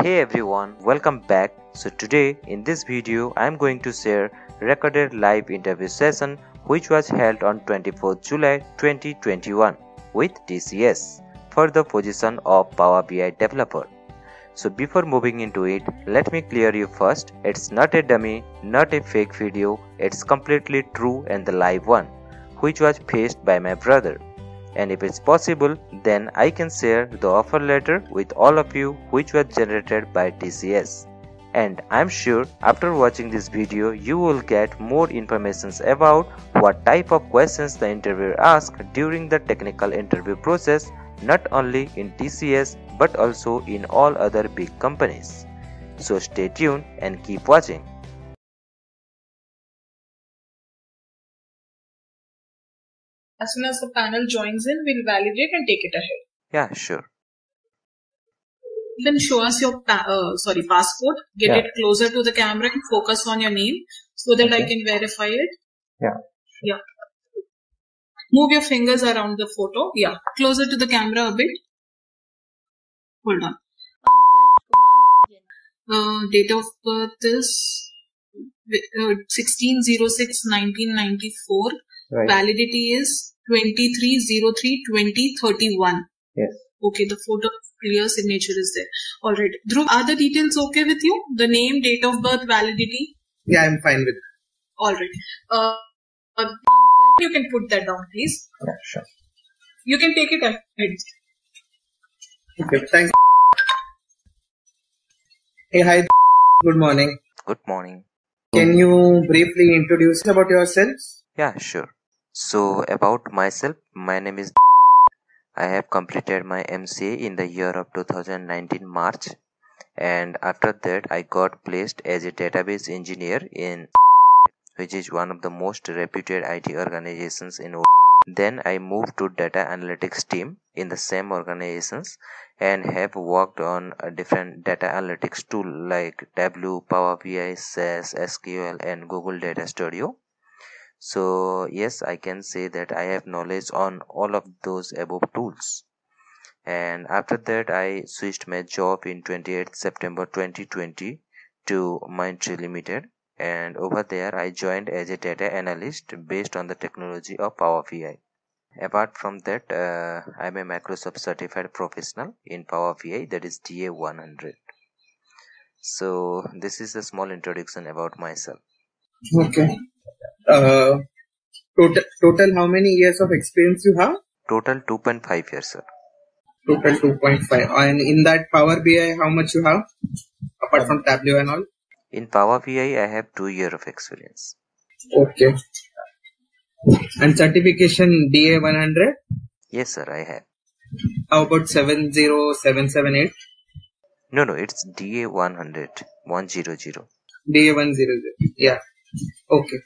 Hey everyone, welcome back. So today in this video I am going to share recorded live interview session which was held on 24th July 2021 with TCS for the position of Power BI developer. So before moving into it, let me clear you first, it's not a dummy, not a fake video, it's completely true and the live one, which was faced by my brother. And if it's possible, then I can share the offer letter with all of you which was generated by TCS. And I'm sure after watching this video you will get more information about what type of questions the interviewer asked during the technical interview process, not only in TCS but also in all other big companies. So stay tuned and keep watching. As soon as the panel joins in, we'll validate and take it ahead. Yeah, sure. Then show us your passport. Get it closer to the camera and focus on your name so that I can verify it. Yeah. Move your fingers around the photo. Yeah. Closer to the camera a bit. Hold on. Date of birth is 16/06/1994. Right. Validity is 23/03/2031. Yes. Okay, the photo clear signature is there. Alright. Dhruv, are the details okay with you? The name, date of birth, validity? Yeah, I'm fine with it. Alright. You can put that down, please. Yeah, sure. You can take it ahead. Okay, thanks. Hey, hi. Good morning. Good morning. Can you briefly introduce about yourself? Yeah, sure. So about myself, my name is I have completed my MCA in the year of 2019 March, and after that I got placed as a database engineer in which is one of the most reputed IT organizations in world. Then I moved to data analytics team in the same organizations and have worked on a different data analytics tool like Tableau, Power BI, SAS, SQL and Google Data Studio. So yes, I can say that I have knowledge on all of those above tools. And after that I switched my job in 28th September 2020 to Mindtree Limited, and over there I joined as a data analyst based on the technology of Power BI. Apart from that, I'm a Microsoft certified professional in Power BI, that is DA 100. So this is a small introduction about myself. Okay. Total how many years of experience you have? Total 2.5 years, sir. Total 2.5. And in that Power BI, how much you have? Apart from Tableau and all? In Power BI, I have 2 years of experience. Okay. And certification DA 100? Yes, sir, I have. How about 70778? No, it's DA 100. 100. DA 100. Yeah. Okay.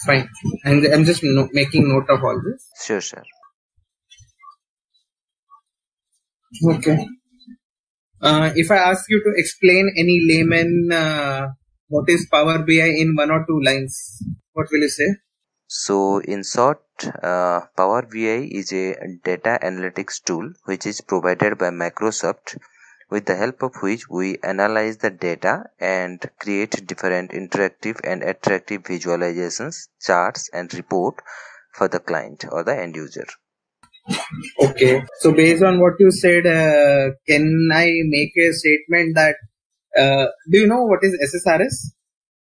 Fine. And I'm just making note of all this. Sure, sir. Okay. If I ask you to explain any layman what is Power BI in 1 or 2 lines, what will you say? So in short, Power BI is a data analytics tool which is provided by Microsoft, with the help of which we analyze the data and create different interactive and attractive visualizations, charts and report for the client or the end user. Okay. So based on what you said, can I make a statement that do you know what is SSRS?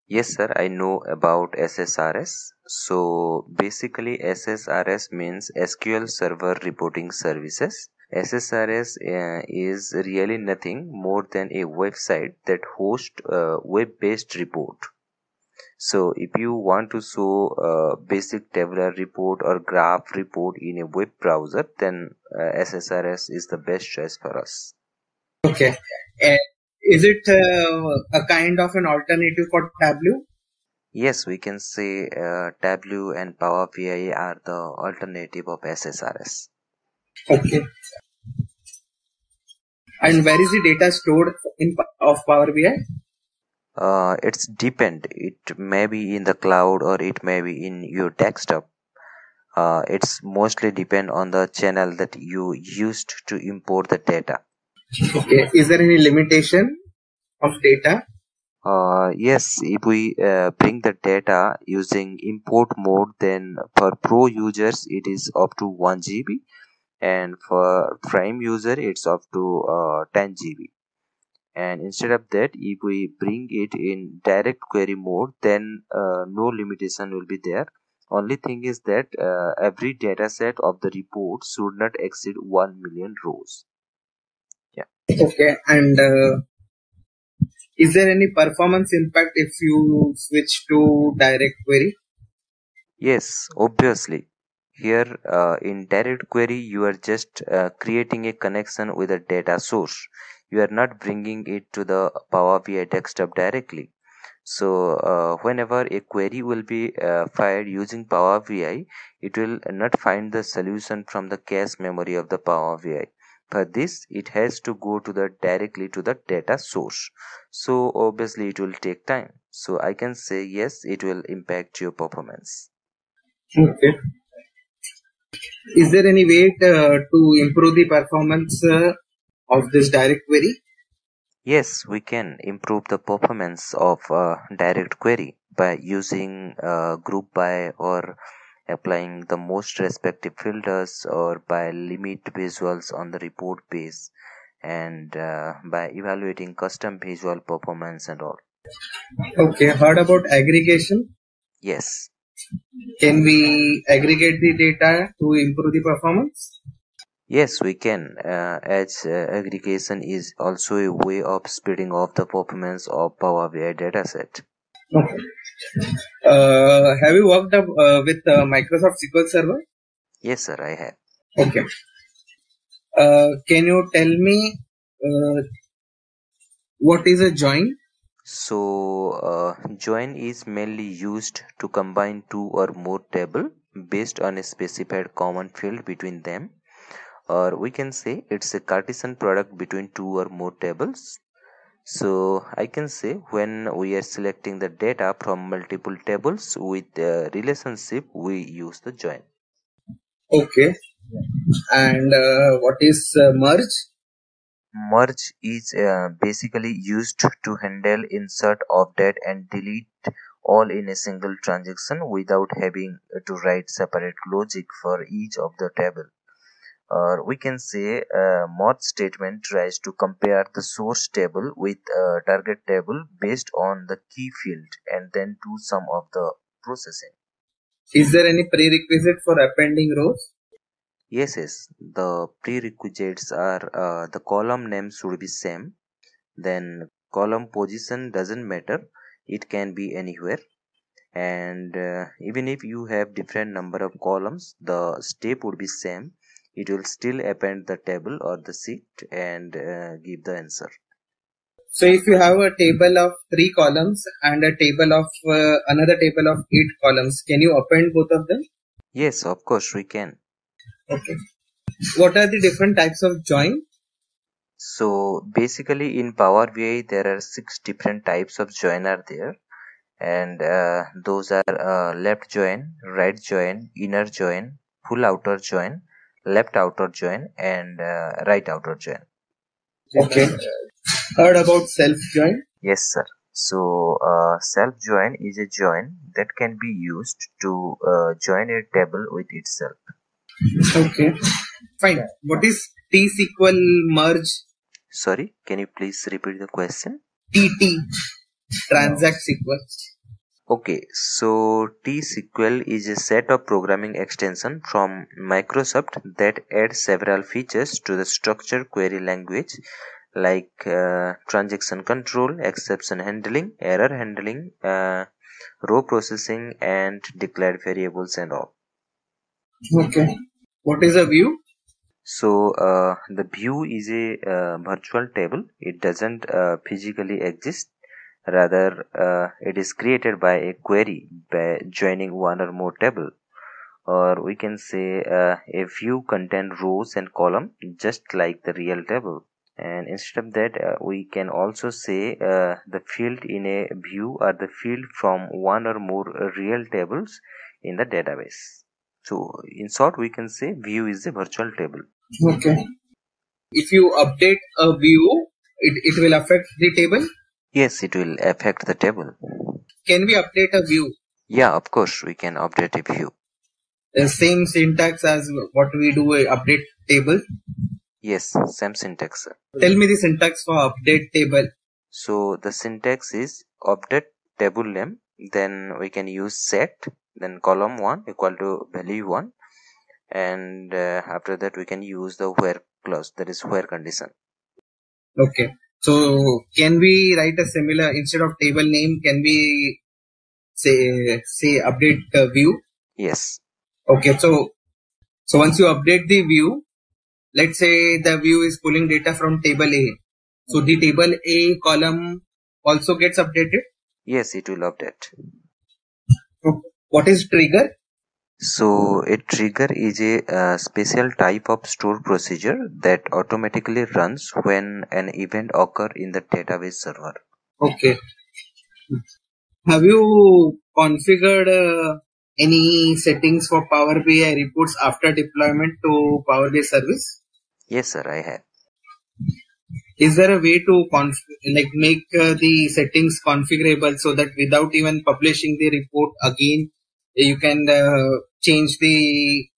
Yes, sir, I know about SSRS. So basically SSRS means SQL Server Reporting Services. SSRS is really nothing more than a website that hosts a web-based report. So if you want to show a basic tabular report or graph report in a web browser, then SSRS is the best choice for us. Okay. Is it a kind of an alternative for Tableau? Yes, we can say Tableau and Power BI are the alternative of SSRS. Okay. And where is the data stored of Power BI? It's depend. It may be in the cloud or it may be in your desktop. It's mostly depend on the channel that you used to import the data. Okay. Is there any limitation of data? Yes, if we bring the data using import mode, then for pro users it is up to 1 GB, and for prime user it's up to 10 GB. And instead of that, if we bring it in direct query mode, then no limitation will be there. Only thing is that every data set of the report should not exceed 1 million rows. Yeah. Okay. And is there any performance impact if you switch to direct query? Yes, obviously. Here in direct query, you are just creating a connection with a data source. You are not bringing it to the Power BI desktop directly. So whenever a query will be fired using Power BI, it will not find the solution from the cache memory of the Power BI. For this, it has to go to the directly to the data source. So obviously it will take time. So I can say yes, it will impact your performance. Okay. Is there any way to improve the performance of this direct query? Yes, we can improve the performance of direct query by using group by, or applying the most respective filters, or by limit visuals on the report base, and by evaluating custom visual performance and all. Okay. Heard about aggregation? Yes. Can we aggregate the data to improve the performance? Yes, we can, as aggregation is also a way of speeding up the performance of Power BI dataset. Okay. Have you worked up, with Microsoft SQL Server? Yes, sir, I have. Okay. Can you tell me what is a join? So, join is mainly used to combine two or more table based on a specified common field between them, or we can say it's a Cartesian product between two or more tables. So I can say when we are selecting the data from multiple tables with a relationship, we use the join. Okay. And what is merge? Merge is basically used to handle insert, update, and delete all in a single transaction without having to write separate logic for each of the table. Or we can say merge statement tries to compare the source table with a target table based on the key field and then do some of the processing. Is there any prerequisite for appending rows? Yes. The prerequisites are the column name should be same, then column position doesn't matter, it can be anywhere, and even if you have different number of columns, the step would be same. It will still append the table or the sheet and give the answer. So if you have a table of 3 columns and a table of another table of 8 columns, can you append both of them? Yes, of course we can. Okay. What are the different types of join? So basically in Power BI there are 6 different types of join are there, and those are left join, right join, inner join, full outer join, left outer join, and right outer join. Okay. Heard about self join? Yes, sir. So self join is a join that can be used to join a table with itself. Okay. Fine. What is T-SQL merge? Sorry, can you please repeat the question? TT, transact SQL. Okay, so T-SQL is a set of programming extension from Microsoft that adds several features to the structured query language, like transaction control, exception handling, error handling, row processing, and declared variables and all. Okay. What is a view? So the view is a virtual table. It doesn't physically exist. Rather, it is created by a query by joining one or more table. Or we can say a view contain rows and column just like the real table. And instead of that, we can also say the field in a view are the field from one or more real tables in the database. So in short, we can say view is a virtual table. Okay. If you update a view, it will affect the table? Yes, it will affect the table. Can we update a view? Yeah, of course, we can update a view. Same syntax as what we do update table? Yes, same syntax. Tell me the syntax for update table. So the syntax is update table name, then we can use set, then column 1 equal to value 1, and after that we can use the where clause, that is where condition. Okay, so can we write a similar, instead of table name, can we say update view? Yes. Okay, so once you update the view, let's say the view is pulling data from table A, so the table A column also gets updated? Yes, it will update. What is trigger? So a trigger is a special type of stored procedure that automatically runs when an event occurs in the database server. Okay. Have you configured any settings for Power BI reports after deployment to Power BI service? Yes, sir, I have. Is there a way to make the settings configurable so that without even publishing the report again, you can change the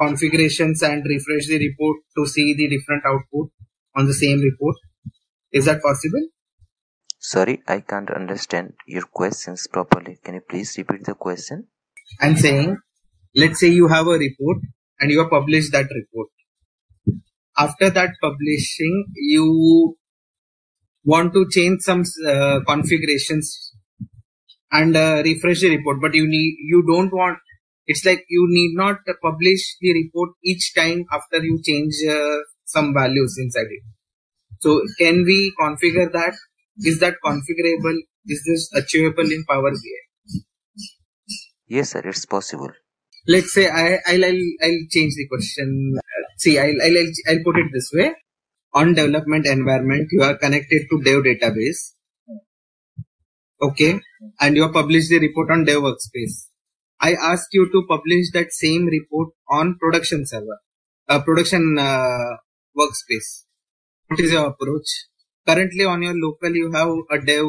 configurations and refresh the report to see the different output on the same report? Is that possible? Sorry, I can't understand your questions properly. Can you please repeat the question? I'm saying, let's say you have a report and you have published that report. After that publishing, you want to change some configurations and refresh the report, but you don't want, it's like you need not publish the report each time after you change some values inside it. So can we configure that? Is that configurable? Is this achievable in Power BI? Yes, sir, it's possible. Let's say I'll change the question. See, I'll put it this way. On development environment, you are connected to Dev database. Okay. And you have published the report on Dev workspace. I ask you to publish that same report on production server, production workspace. What is your approach? Currently on your local, you have a Dev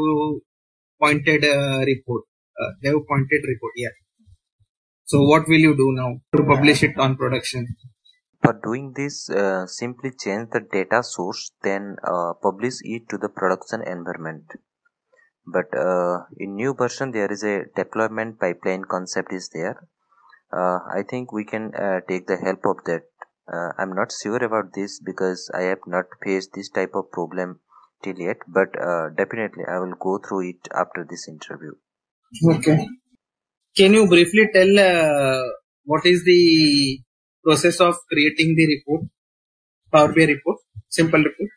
pointed report. Dev pointed report, yeah. So what will you do now to publish it on production? For doing this, simply change the data source, then publish it to the production environment. But in new version, there is a deployment pipeline concept is there. I think we can take the help of that. I'm not sure about this because I have not faced this type of problem till yet, but definitely I will go through it after this interview. Okay. Can you briefly tell what is the process of creating the report, Power BI report, simple report?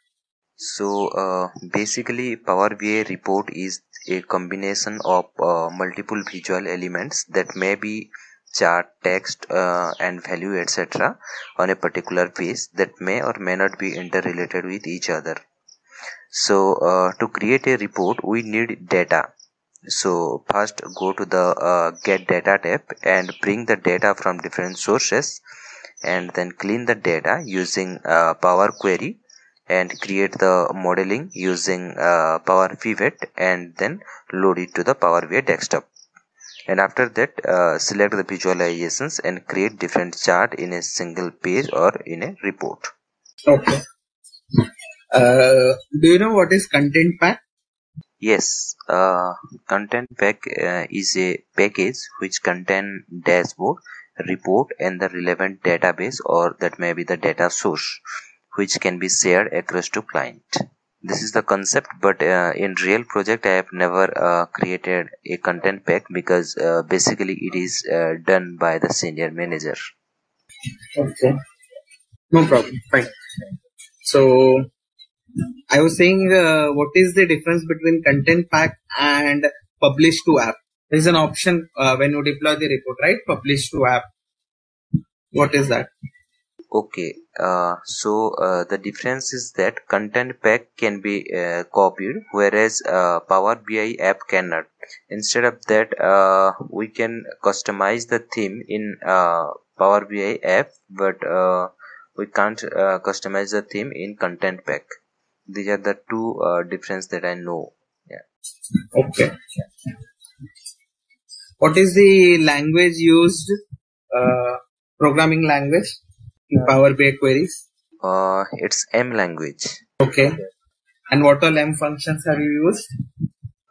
So basically Power BI report is a combination of multiple visual elements that may be chart, text and value etc. on a particular page that may or may not be interrelated with each other. So to create a report we need data. So first go to the get data tab and bring the data from different sources, and then clean the data using Power Query and create the modeling using Power Pivot, and then load it to the Power BI desktop. And after that select the visualizations and create different chart in a single page or in a report. Okay. Do you know what is content pack? Yes, content pack is a package which contain dashboard, report and the relevant database, or that may be the data source, which can be shared across to client. This is the concept, but in real project I have never created a content pack because basically it is done by the senior manager. Okay. No problem. Fine. So I was saying, what is the difference between content pack and publish to app? There is an option when you deploy the report, right? Publish to app. What is that? Okay, so the difference is that content pack can be copied, whereas Power BI app cannot. Instead of that, we can customize the theme in Power BI app, but we can't customize the theme in content pack. These are the two difference that I know. Yeah. Okay. What is the language used? Programming language in Power BI queries? It's M language. Okay. And what all M functions have you used?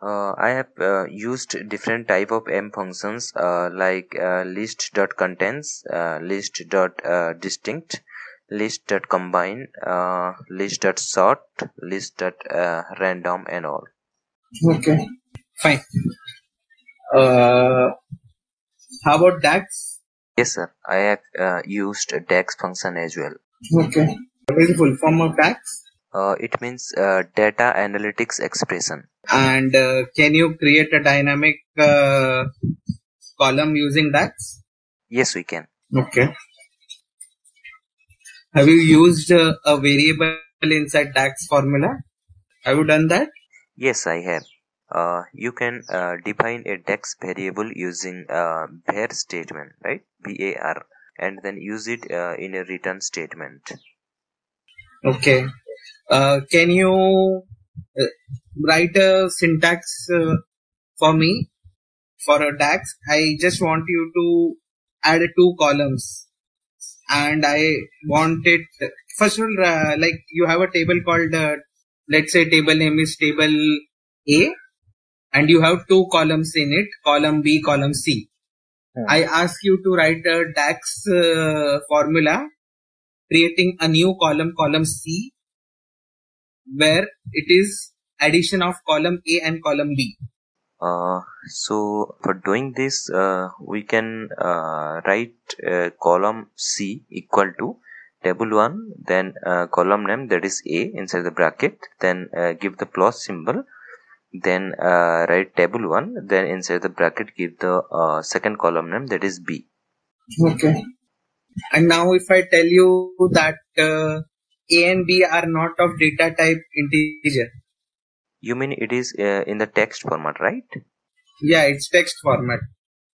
I have used different type of M functions like list.contents, list.distinct, list.combine, list.sort, list.random and all. Okay, fine. How about DAX? Yes, sir. I have used DAX function as well. Okay. What is the full form of DAX? It means data analytics expression. And can you create a dynamic column using DAX? Yes, we can. Okay. Have you used a variable inside DAX formula? Have you done that? Yes, I have. You can define a DAX variable using var statement, right? VAR, and then use it in a return statement. Okay. Can you write a syntax for me for a DAX? I just want you to add 2 columns, and I want it first of all, like you have a table called let's say table name is table A, and you have 2 columns in it, column B, column C. I ask you to write a DAX formula creating a new column, column C, where it is addition of column A and column B. So for doing this, we can write column C equal to table 1, then column name, that is A, inside the bracket, then give the plus symbol, then write table 1, then inside the bracket give the second column name, that is B. Okay. And now if I tell you that A and B are not of data type integer. You mean it is in the text format, right? Yeah, it's text format.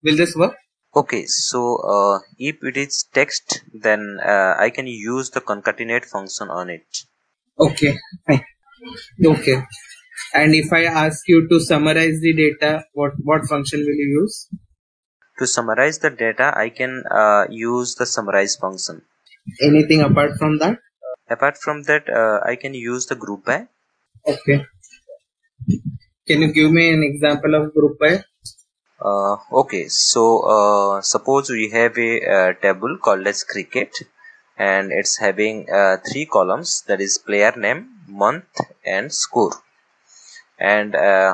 Will this work? Okay, so if it is text, then I can use the concatenate function on it. Okay, fine. Okay. And if I ask you to summarize the data, what function will you use? To summarize the data, I can use the summarize function. Anything apart from that? Apart from that, I can use the group by. Okay. Can you give me an example of group by? Okay, so suppose we have a table called as cricket, and it's having 3 columns, that is player name, month and score. And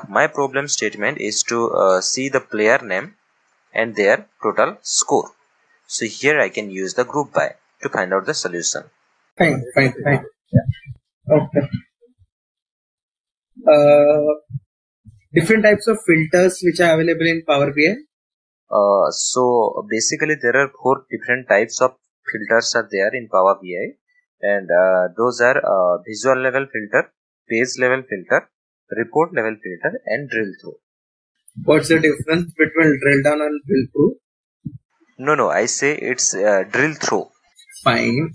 my problem statement is to see the player name and their total score. So here I can use the group by to find out the solution. Fine. Yeah. Okay. Different types of filters which are available in Power BI. So basically there are 4 different types of filters are there in Power BI, and those are visual level filter, page level filter, report level filter, and drill through. What's the difference between drill down and drill through? No, I say it's drill through. Fine.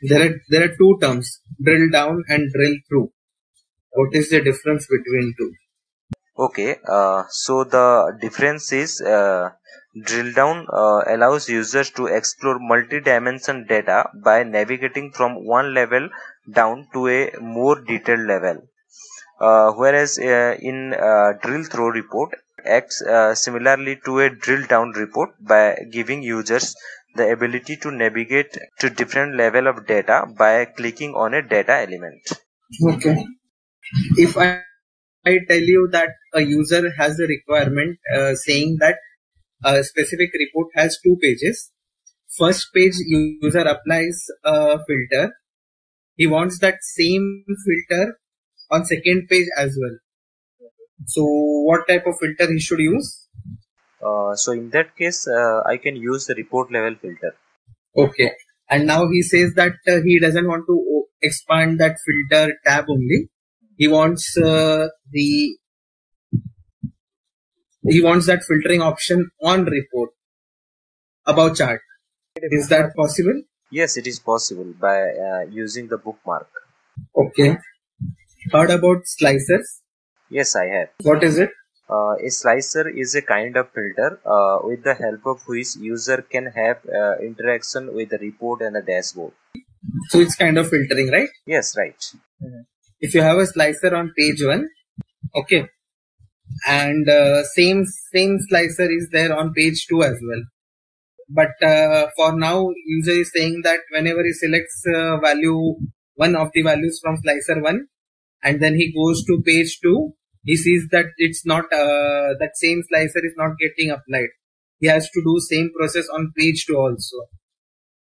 There are 2 terms, drill down and drill through. What is the difference between 2? Okay, so the difference is drill down allows users to explore multi-dimension data by navigating from one level down to a more detailed level, whereas in drill through report acts similarly to a drill down report by giving users the ability to navigate to different level of data by clicking on a data element. Okay. If I tell you that a user has a requirement saying that a specific report has 2 pages. First page, user applies a filter. He wants that same filter on second page as well. So what type of filter he should use? So in that case, I can use the report level filter. Okay. And now he says that he doesn't want to expand that filter tab only. He wants that filtering option on report above chart. Is that possible? Yes, it is possible by using the bookmark. Okay. Heard about slicers? Yes, I have. What is it? A slicer is a kind of filter with the help of which user can have interaction with the report and the dashboard. So it's kind of filtering, right? Yes, right. If you have a slicer on page 1, okay, and same slicer is there on page 2 as well. But for now, user is saying that whenever he selects one of the values from slicer 1, and then he goes to page 2, he sees that it's not that same slicer is not getting applied. He has to do same process on page 2 also.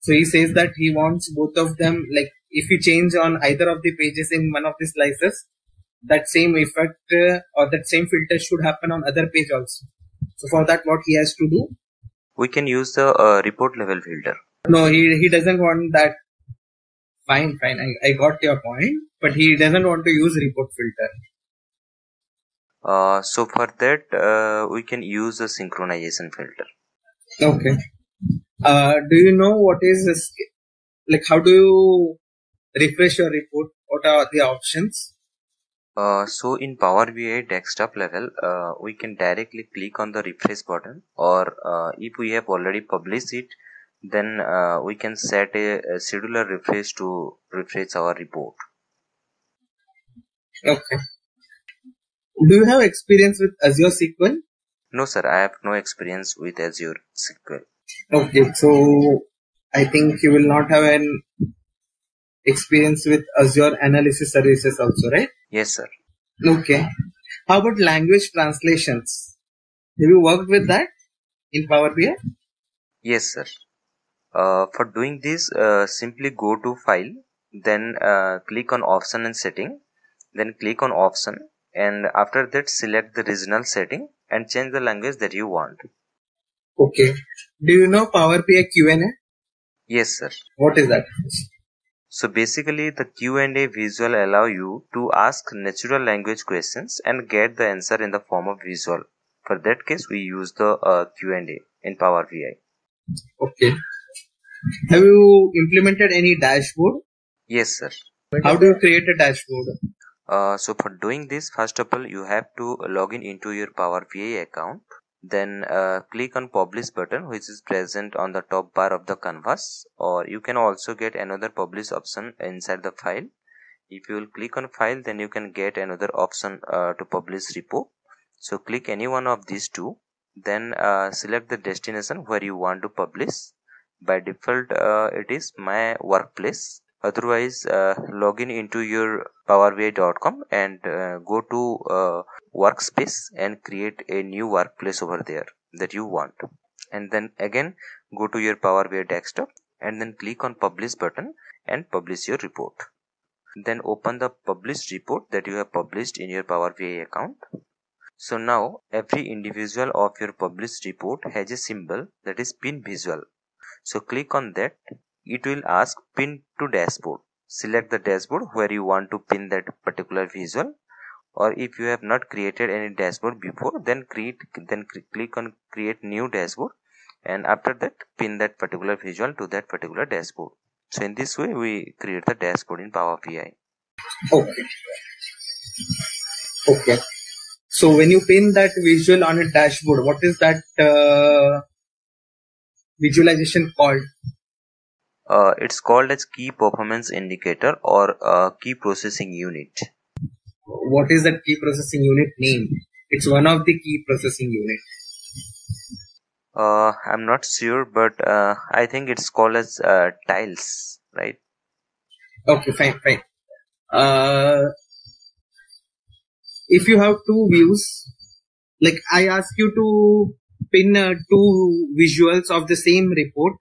So he says that he wants both of them, like if you change on either of the pages in one of the slicers, that same effect or that same filter should happen on other page also. So for that, what he has to do? We can use the report level filter. No, he doesn't want that. Fine. I got your point, but he doesn't want to use report filter. So for that, we can use a synchronization filter. Okay. Do you know what is this? Like, how do you refresh your report? What are the options? So in Power BI desktop level, we can directly click on the refresh button, or if we have already published it, then we can set a scheduler refresh to refresh our report. Okay. Do you have experience with Azure SQL? No, sir, I have no experience with Azure SQL. Okay, so I think you will not have an experience with Azure Analysis Services also, right? Yes, sir. Okay. How about language translations? Have you worked with that in Power BI? Yes, sir. For doing this, simply go to File, then click on Option and Setting, then click on Option, and after that select the regional setting and change the language that you want. Okay. Do you know Power BI Q&A? Yes, sir. What is that? So basically, the Q&A visual allow you to ask natural language questions and get the answer in the form of visual. For that case, we use the Q&A in Power BI. Okay. Have you implemented any dashboard? Yes, sir. How do you create a dashboard? So for doing this, first of all, you have to log into your Power BI account. Then click on Publish button, which is present on the top bar of the canvas, or you can also get another Publish option inside the file. If you will click on File, then you can get another option to publish report. So click any one of these two, then select the destination where you want to publish. By default, it is my workplace. Otherwise, log into your powerbi.com and go to workspace and create a new workplace over there that you want, and then again go to your Power BI desktop and then click on Publish button and publish your report. Then open the published report that you have published in your Power BI account. So now every individual of your published report has a symbol that is pin visual. So click on that. It will ask pin to dashboard. Select the dashboard where you want to pin that particular visual, or if you have not created any dashboard before, then click on create new dashboard, and after that pin that particular visual to that particular dashboard. So in this way we create the dashboard in Power BI. Okay. So when you pin that visual on a dashboard, what is that visualization called? It's called as key performance indicator or key processing unit. What is that key processing unit name? It's one of the key processing unit. I'm not sure, but I think it's called as tiles, right? Okay, fine. If you have two views, like I ask you to pin two visuals of the same report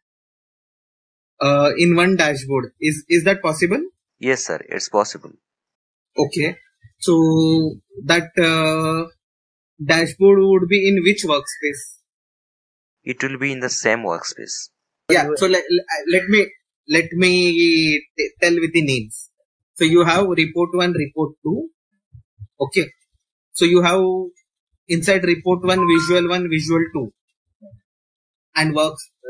in one dashboard, is that possible? Yes, sir, it's possible. Okay, so that dashboard would be in which workspace? It will be in the same workspace. Yeah, so let me tell with the names. So you have report 1, report 2. Okay, so you have inside report 1, visual 2, and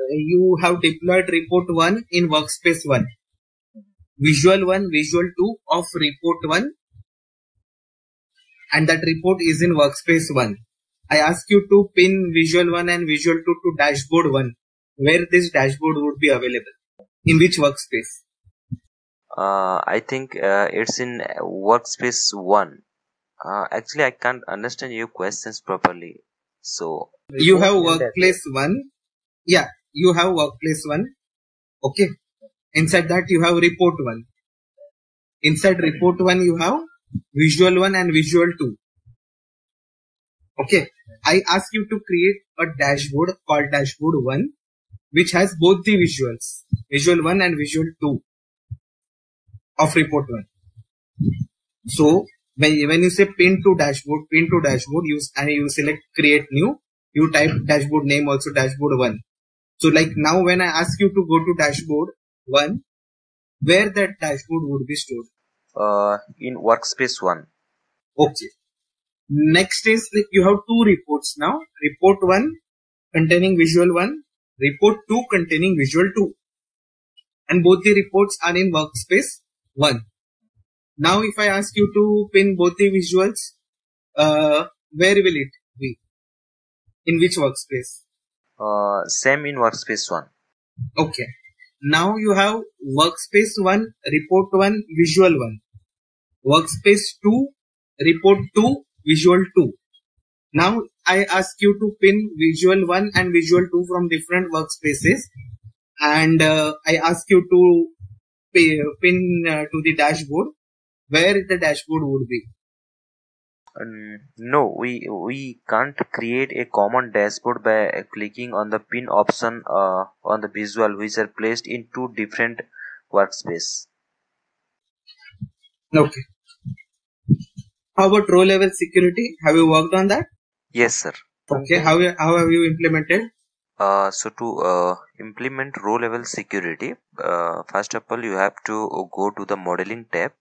you have deployed report 1 in workspace 1. Visual 1, visual 2 of report 1, and that report is in workspace 1. I ask you to pin visual 1 and visual 2 to dashboard 1, where this dashboard would be available. In which workspace? I think it's in workspace 1. Actually, I can't understand your questions properly. So you have workplace 1. Yeah, you have workplace 1. Okay. Inside that you have report 1. Inside report 1 you have visual 1 and visual 2. Okay. I ask you to create a dashboard called dashboard 1, which has both the visuals, visual 1 and visual 2 of report 1. So when you say pin to dashboard, you select create new, you type dashboard name also dashboard 1. So like now when I ask you to go to dashboard 1, where that dashboard would be stored? In workspace 1. Okay. Next is like you have two reports now. Report 1 containing visual 1, report 2 containing visual 2. And both the reports are in workspace 1. Now if I ask you to pin both the visuals, where will it be? In which workspace? Same in workspace 1. Okay. Now you have workspace 1, report 1, visual 1. Workspace 2, report 2, visual 2. Now I ask you to pin visual 1 and visual 2 from different workspaces, and I ask you to pin to the dashboard, where the dashboard would be. No, we can't create a common dashboard by clicking on the pin option on the visual, which are placed in two different workspaces. Okay. How about row level security? Have you worked on that? Yes, sir. Okay. How have you implemented? So to implement row level security, first of all, you have to go to the modeling tab,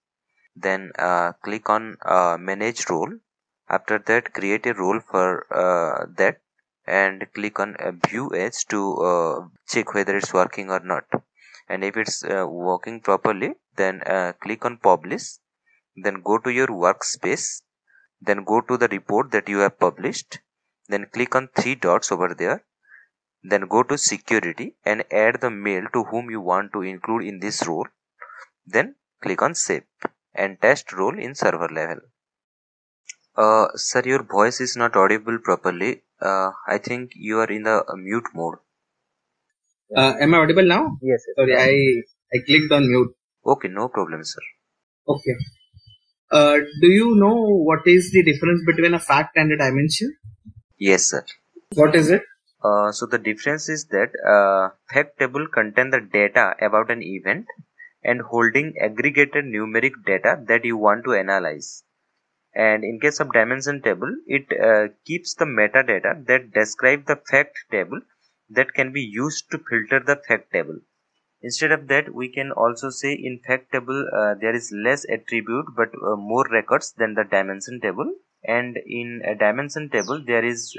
then click on manage role. After that, create a role for that, and click on view edge to check whether it's working or not. And if it's working properly, then click on publish, then go to your workspace, then go to the report that you have published, then click on three dots over there, then go to security and add the mail to whom you want to include in this role, then click on save and test role in server level. Sir, your voice is not audible properly. I think you are in the mute mode. Am I audible now? Yes. Sorry, I clicked on mute. Okay, no problem, sir. Okay. Do you know what is the difference between a fact and a dimension? Yes, sir. What is it? So the difference is that fact table contain the data about an event and holding aggregated numeric data that you want to analyze. And in case of dimension table, it keeps the metadata that describe the fact table that can be used to filter the fact table. Instead of that, we can also say in fact table there is less attribute but more records than the dimension table, and in a dimension table there is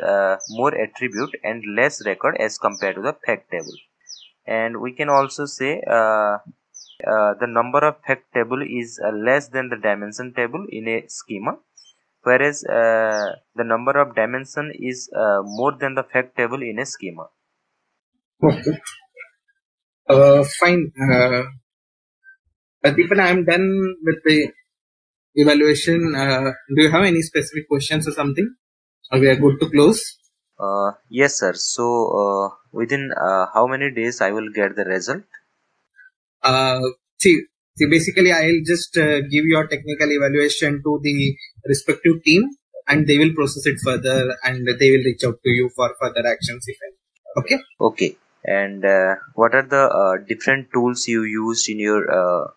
more attribute and less record as compared to the fact table. And we can also say the number of fact table is less than the dimension table in a schema, whereas the number of dimension is more than the fact table in a schema. Okay. Fine. Pradeepan, I am done with the evaluation. Do you have any specific questions or something? Or we are good to close? Yes, sir. So within how many days I will get the result? See, basically I'll just give your technical evaluation to the respective team, and they will process it further, and they will reach out to you for further actions if any. Okay? Okay. And what are the different tools you used in your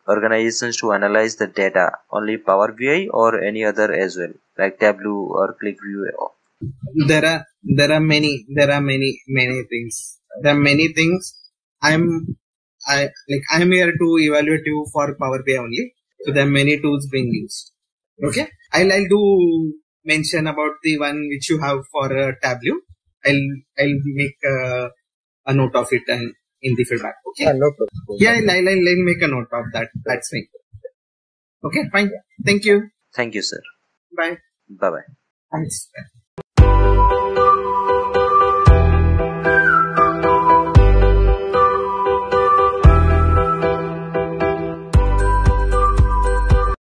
organizations to analyze the data? Only Power BI or any other as well, like Tableau or ClickView? There are many things. There are many things. I'm here to evaluate you for Power BI only. So there are many tools being used. Okay. I'll do mention about the one which you have for Tableau. I'll make a note of it and in the feedback. Okay. No problem. Yeah, I'll make a note of that. That's fine. Okay, fine. Thank you. Thank you, sir. Bye. Bye-bye. Thanks.